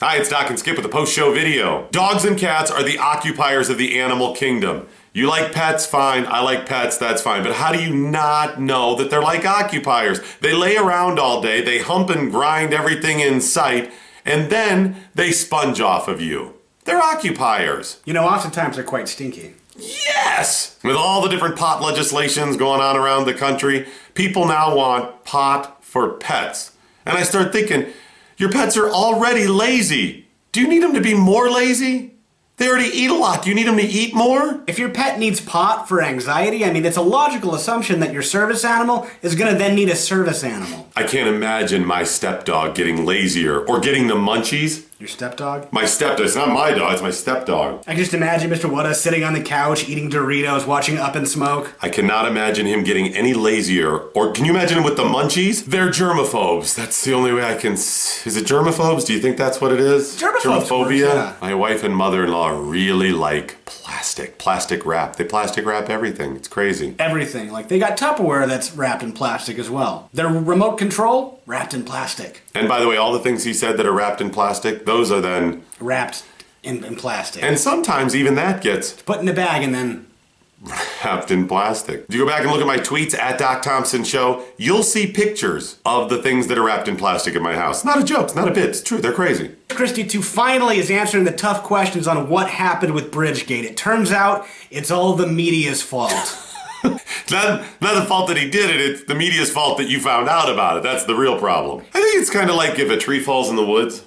Hi, it's Doc and Skip with a post-show video. Dogs and cats are the occupiers of the animal kingdom. You like pets? Fine. I like pets, that's fine. But how do you not know that they're like occupiers? They lay around all day, they hump and grind everything in sight, and then they sponge off of you. They're occupiers. You know, oftentimes they're quite stinky. Yes! With all the different pot legislations going on around the country, people now want pot for pets. And I start thinking, your pets are already lazy. Do you need them to be more lazy? They already eat a lot. Do you need them to eat more? If your pet needs pot for anxiety, I mean, it's a logical assumption that your service animal is going to then need a service animal. I can't imagine my stepdog getting lazier or getting the munchies. Your stepdog? My stepdog. It's not my dog, it's my stepdog. I can just imagine Mr. Wada sitting on the couch, eating Doritos, watching Up in Smoke. I cannot imagine him getting any lazier. Or can you imagine him with the munchies? They're germaphobes. That's the only way I can... Is it germaphobes? Do you think that's what it is? Germaphobes Germophobia? works, yeah. My wife and mother-in-law really like plastic wrap. They plastic wrap everything. It's crazy. Everything. Like, they got Tupperware that's wrapped in plastic as well. Their remote control, wrapped in plastic. And by the way, all the things he said that are wrapped in plastic, those are then... Wrapped in plastic. And sometimes even that gets... Put in a bag and then... wrapped in plastic. If you go back and look at my tweets at Doc Thompson Show, you'll see pictures of the things that are wrapped in plastic in my house. Not a joke, it's not a bit, it's true, they're crazy. Christie 2 finally is answering the tough questions on what happened with Bridgegate. It turns out it's all the media's fault. Not the fault that he did it, it's the media's fault that you found out about it. That's the real problem. I think it's kind of like if a tree falls in the woods.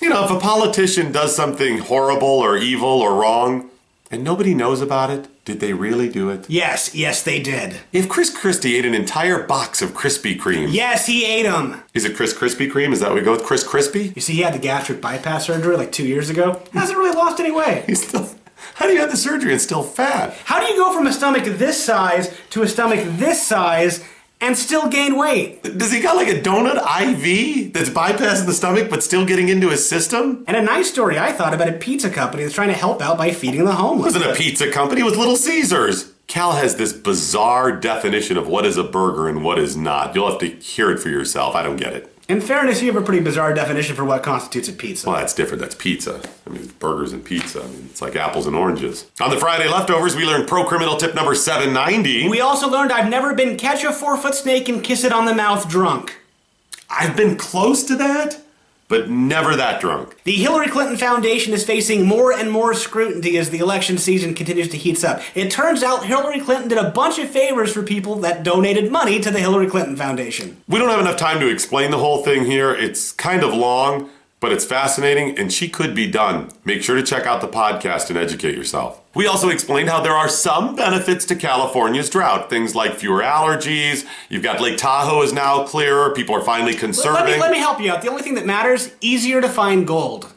You know, if a politician does something horrible or evil or wrong, and nobody knows about it, did they really do it? Yes, they did. If Chris Christie ate an entire box of Krispy Kreme... Yes, he ate them. Is it Chris Krispy Kreme? Is that what we go with? Chris Crispy? You see, he had the gastric bypass surgery like 2 years ago. Hasn't really lost any weight. He's still... How do you have the surgery and still fat? How do you go from a stomach this size to a stomach this size and still gain weight? Does he got like a donut IV that's bypassing the stomach but still getting into his system? And a nice story I thought about a pizza company that's trying to help out by feeding the homeless. It wasn't a pizza company, it was Little Caesars. Cal has this bizarre definition of what is a burger and what is not. You'll have to hear it for yourself. I don't get it. In fairness, you have a pretty bizarre definition for what constitutes a pizza. Well, that's different. That's pizza. I mean, burgers and pizza. I mean, it's like apples and oranges. On the Friday Leftovers, we learned pro-criminal tip number 790. We also learned I've never been catch a 4-foot snake and kiss it on the mouth drunk. I've been close to that, but never that drunk. The Hillary Clinton Foundation is facing more and more scrutiny as the election season continues to heat up. It turns out Hillary Clinton did a bunch of favors for people that donated money to the Hillary Clinton Foundation. We don't have enough time to explain the whole thing here. It's kind of long, but it's fascinating, and she could be done. Make sure to check out the podcast and educate yourself. We also explained how there are some benefits to California's drought. Things like fewer allergies, you've got Lake Tahoe is now clearer, people are finally conserving. Let me help you out. The only thing that matters, easier to find gold.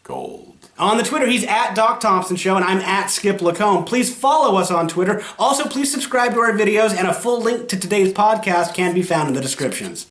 Gold. On the Twitter, he's at Doc Thompson Show, and I'm at Skip Lacombe. Please follow us on Twitter. Also, please subscribe to our videos, and a full link to today's podcast can be found in the descriptions.